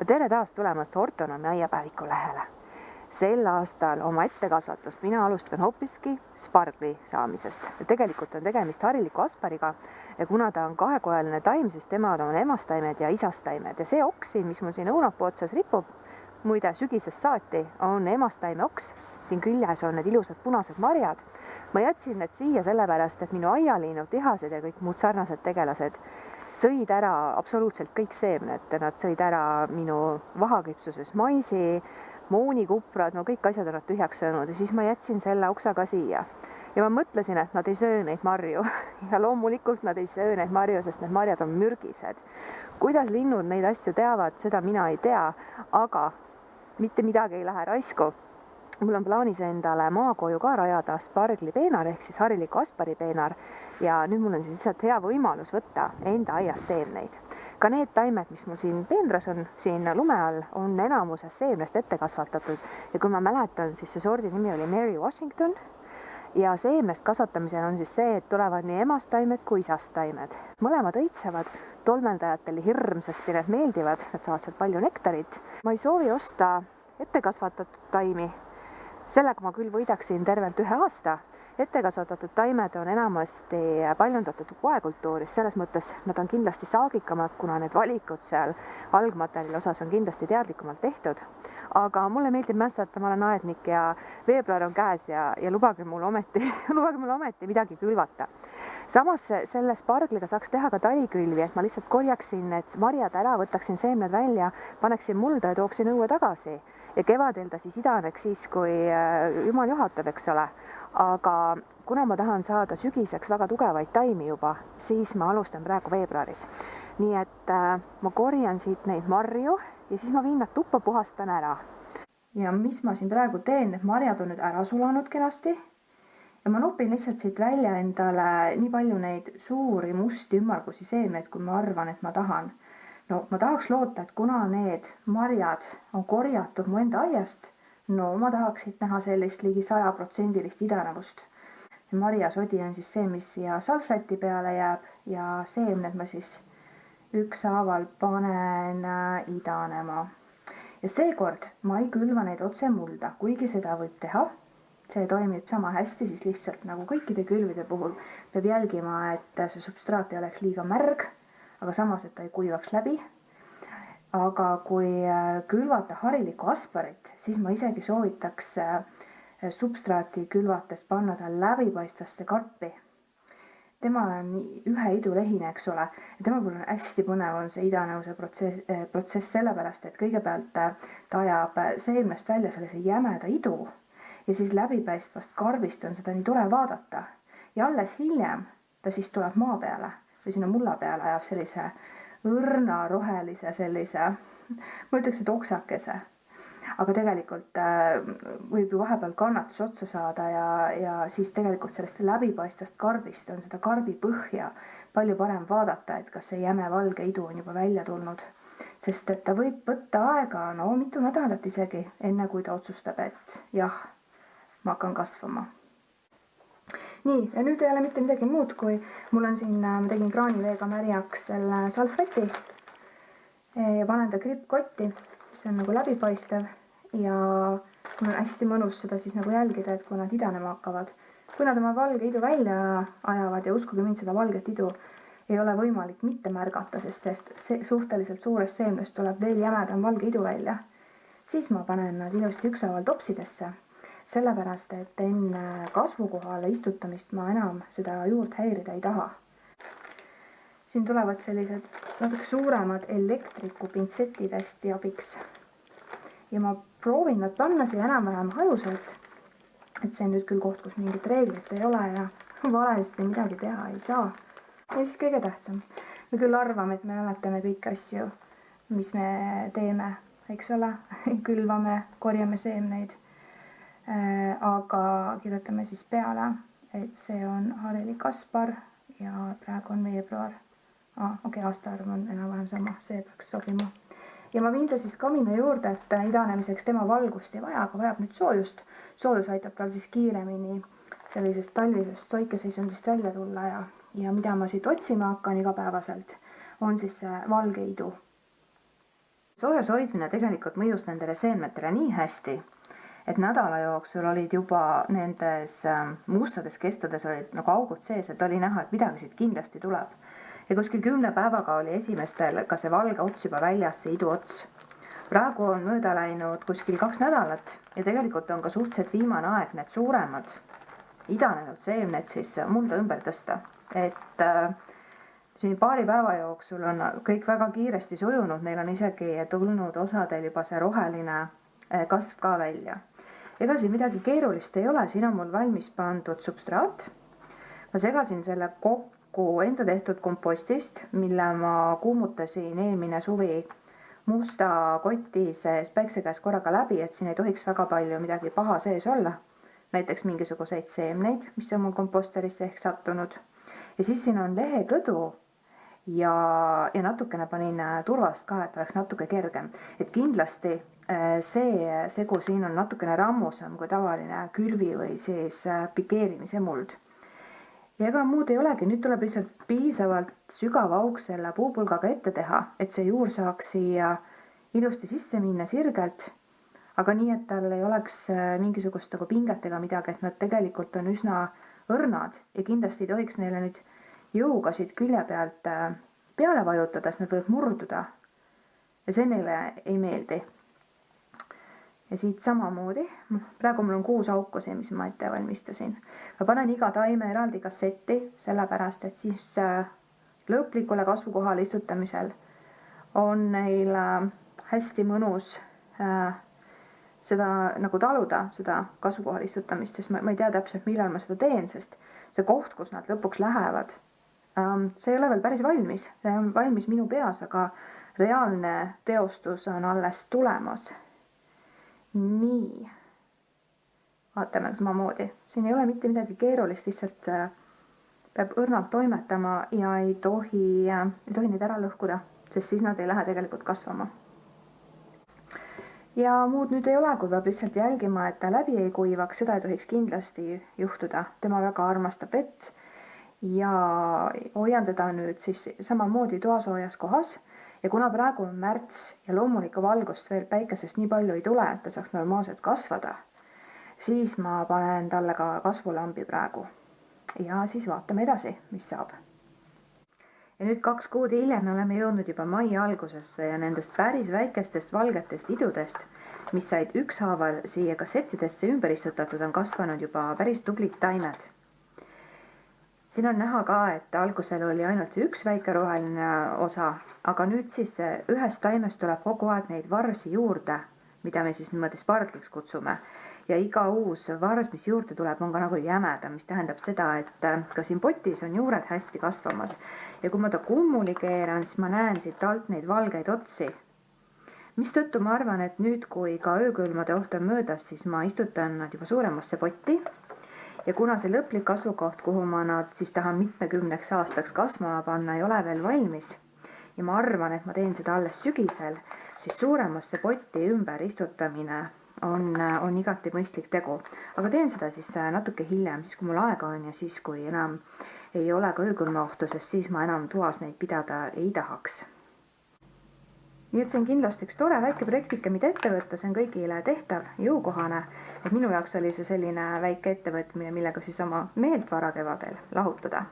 Tere taas tulemast Ortonoomi aiapäeviku lehele. Sel aastal oma ettekasvatust mina alustan hoopiski spargli saamisest. Tegelikult on tegemist hariliku aspariga ja kuna ta on kahekojaline taim, siis temal on emastaimed ja isastaimed. Ja see oks siin, mis mul siin õunapuu otsas ripub, muide sügisest saati, on emastaime oks. Siin küljes on need ilusad punased marjad. Ma jätsin need siia sellepärast, et minu aialiinud, tihased ja kõik muud sarnased tegelased sõid ära absoluutselt kõik seemned. Nad sõid ära minu vahaküpsuses maisi, moonikuprad, no kõik asjad on nad tühjaks söönud ja siis ma jätsin selle oksa ka siia. Ja ma mõtlesin, et nad ei söö neid marju ja loomulikult nad ei söö neid marju, sest need marjad on mürgised. Kuidas linnud neid asju teavad, seda mina ei tea, aga mitte midagi ei lähe raisku. Mul on plaanis endale maakoju ka rajada sparglipeenar ehk siis hariliku asparipeenar ja nüüd mul on siis lihtsalt hea võimalus võtta enda aias seemneid. Ka need taimed, mis mul siin peendras on, siin lume all, on enamuses seemnest ette kasvatatud ja kui ma mäletan, siis see sordi nimi oli Mary Washington ja seemnest kasvatamisel on siis see, et tulevad nii emastaimed kui isastaimed. Mõlemad õitsevad, tolmeldajatele hirmsasti need meeldivad, nad saavad sealt palju nektarit. Ma ei soovi osta ette kasvatatud taimi, sellega ma küll võidaksin tervelt 1 aasta. Ettekasvatatud taimed on enamasti paljundatud poekultuuris, selles mõttes nad on kindlasti saagikamad, kuna need valikud seal algmaterjali osas on kindlasti teadlikumalt tehtud. Aga mulle meeldib mässata, ma olen aednik ja veebruar on käes ja lubage mul ometi midagi külvata. Samas selle spargliga saaks teha ka talikülvi, et ma lihtsalt korjaksin need marjad ära, võtaksin seemned välja, paneksin mulda ja tooksin õue tagasi. Ja kevadel ta siis idaneks siis, kui jumal juhatab, eks ole. Aga kuna ma tahan saada sügiseks väga tugevaid taimi juba, siis ma alustan praegu veebruaris. Nii et ma korjan siit neid marju ja siis ma viin nad tuppa, puhastan ära. Ja mis ma siin praegu teen, need marjad on nüüd ära sulanud kenasti. Ja ma nopin lihtsalt siit välja endale nii palju neid suuri musti ümmargusi seemneid, kui ma arvan, et ma tahan. No ma tahaks loota, et kuna need marjad on korjatud mu enda aiast, no ma tahaksid näha sellist ligi 100% idanevust. Marjasodi on siis see, mis siia salvräti peale jääb ja seemned ma siis ükshaaval panen idanema. Ja seekord ma ei külva neid otse mulda, kuigi seda võib teha. See toimib sama hästi, siis lihtsalt nagu kõikide külvide puhul peab jälgima, et see substraat ei oleks liiga märg, aga samas, et ta ei kuivaks läbi. Aga kui külvata harilikku asparit, siis ma isegi soovitaks substraati külvates panna ta läbipaistvasse karpi. Tema on 1 idulehine, eks ole. Ja tema puhul on hästi põnev on see idanevuse protsess sellepärast, et kõigepealt ta ajab seemnest välja sellise jämeda idu ja siis läbipaistvast karbist on seda nii tore vaadata. Ja alles hiljem ta siis tuleb maa peale või sinna mulla peale ajab sellise õrna rohelise sellise, ma ütleks, et oksakese. Aga tegelikult võib ju vahepeal kannatus otsa saada ja siis tegelikult sellest läbipaistvast karbist on seda karbi põhja palju parem vaadata, et kas see jäme valge idu on juba välja tulnud. Sest et ta võib võtta aega, no mitu nädalat isegi, enne kui ta otsustab, et jah, ma hakkan kasvama. Nii, ja nüüd ei ole mitte midagi muud, kui mul on siin, ma tegin kraaniveega märjaks selle salvräti ja panen ta krippkotti, see on nagu läbipaistev ja mul on hästi mõnus seda siis nagu jälgida, et kui nad idanema hakkavad. Kui nad oma valge idu välja ajavad ja uskuge mind, seda valget idu ei ole võimalik mitte märgata, sest suhteliselt suurest seemnest tuleb veel jämedam valge idu välja, siis ma panen nad ilusti ükshaaval topsidesse. Sellepärast, et enne kasvukohale istutamist ma enam seda juurt häirida ei taha. Siin tulevad sellised natuke suuremad elektriku pintsetid hästi abiks. Ja ma proovin nad panna siia enam-vähem hajuselt, et see on nüüd küll koht, kus mingit reeglit ei ole ja valesti midagi teha ei saa. Ja siis kõige tähtsam. Me küll arvame, et me mäletame kõiki asju, mis me teeme, eks ole, külvame, korjame seemneid. Aga kirjutame siis peale, et see on harilik aspar ja praegu on veebruar. Aastaarv on enam-vähem sama, see peaks sobima. Ja ma viin ta siis kamina juurde, et idanemiseks tema valgust ei vaja, aga vajab nüüd soojust. Soojus aitab tal siis kiiremini sellisest talvisest soikeseisundist välja tulla ja mida ma siit otsima hakkan igapäevaselt, on siis see valge idu. soojas hoidmine tegelikult mõjus nendele seemnetele nii hästi, et nädala jooksul olid juba nendes mustades kestades olid nagu augud sees, et oli näha, et midagi siit kindlasti tuleb. Ja kuskil 10 päevaga oli esimestel ka see valge ots juba väljas, see iduots. Praegu on mööda läinud kuskil 2 nädalat ja tegelikult on ka suhteliselt viimane aeg need suuremad idanenud seemned siis mulda ümber tõsta. Et siin paari päeva jooksul on kõik väga kiiresti sujunud, neil on isegi tulnud osadel juba see roheline kasv ka välja. Ega siin midagi keerulist ei ole, siin on mul valmis pandud substraat. Ma segasin selle kokku enda tehtud kompostist, mille ma kuumutasin eelmine suvi musta koti sees päikse käes korraga läbi, et siin ei tohiks väga palju midagi paha sees olla. Näiteks mingisuguseid seemneid, mis on mul komposterisse ehk sattunud. Ja siis siin on lehekõdu ja natukene panin turvast ka, et oleks natuke kergem. Et kindlasti see segu siin on natukene rammusam kui tavaline külvi või siis pikeerimise muld. Ja ega muud ei olegi, nüüd tuleb lihtsalt piisavalt sügav auk selle puupulgaga ette teha, et see juur saaks siia ilusti sisse minna sirgelt, aga nii, et tal ei oleks mingisugust nagu pinget ega midagi, et nad tegelikult on üsna õrnad ja kindlasti ei tohiks neile nüüd jõuga siit külje pealt peale vajutada, sest nad võivad murduda ja see neile ei meeldi. Ja siit samamoodi, praegu mul on 6 auku see, mis ma ette valmistasin. Ma panen iga taime eraldi kassetti, sellepärast, et siis lõplikule kasvukohale istutamisel on neil hästi mõnus seda nagu taluda, seda kasvukohale istutamist, sest ma ei tea täpselt, millal ma seda teen, sest see koht, kus nad lõpuks lähevad, see ei ole veel päris valmis. See on valmis minu peas, aga reaalne teostus on alles tulemas. Nii, vaatame samamoodi. Siin ei ole mitte midagi keerulist, lihtsalt peab õrnalt toimetama ja ei tohi neid ära lõhkuda, sest siis nad ei lähe tegelikult kasvama. Ja muud nüüd ei ole, kui peab lihtsalt jälgima, et ta läbi ei kuivaks, seda ei tohiks kindlasti juhtuda. Tema väga armastab vett ja hoian teda nüüd siis samamoodi toasoojas kohas. Ja kuna praegu on märts ja loomulikku valgust veel päikesest nii palju ei tule, et ta saaks normaalselt kasvada, siis ma panen talle ka kasvulambi praegu. Ja siis vaatame edasi, mis saab. Ja nüüd 2 kuud hiljem me oleme jõudnud juba mai algusesse ja nendest päris väikestest valgetest idudest, mis said ükshaaval siia kassettidesse ümber istutatud, on kasvanud juba päris tublid taimed. Siin on näha ka, et algusel oli ainult 1 väike roheline osa, aga nüüd siis ühest taimest tuleb kogu aeg neid varsi juurde, mida me siis niimoodi spargliks kutsume. Ja iga uus vars, mis juurde tuleb, on ka nagu jämeda, mis tähendab seda, et ka siin potis on juured hästi kasvamas. Ja kui ma ta kummuli keeran, siis ma näen siit alt neid valgeid otsi. Mistõttu ma arvan, et nüüd, kui ka öökülmade oht on möödas, siis ma istutan nad juba suuremasse potti. Ja kuna see lõplik kasvukoht, kuhu ma nad siis tahan 10 aastaks kasvama panna, ei ole veel valmis ja ma arvan, et ma teen seda alles sügisel, siis suuremasse potti ümber istutamine on igati mõistlik tegu. Aga teen seda siis natuke hiljem, siis kui mul aega on ja siis kui enam ei ole ka öökülma ohtu, sest siis ma enam toas neid pidada ei tahaks. Nii et see on kindlasti üks tore väike projektike, mida ette võtta, see on kõigile tehtav, jõukohane. Et minu jaoks oli see selline väike ettevõtmine, millega siis oma meelt varakevadel lahutada.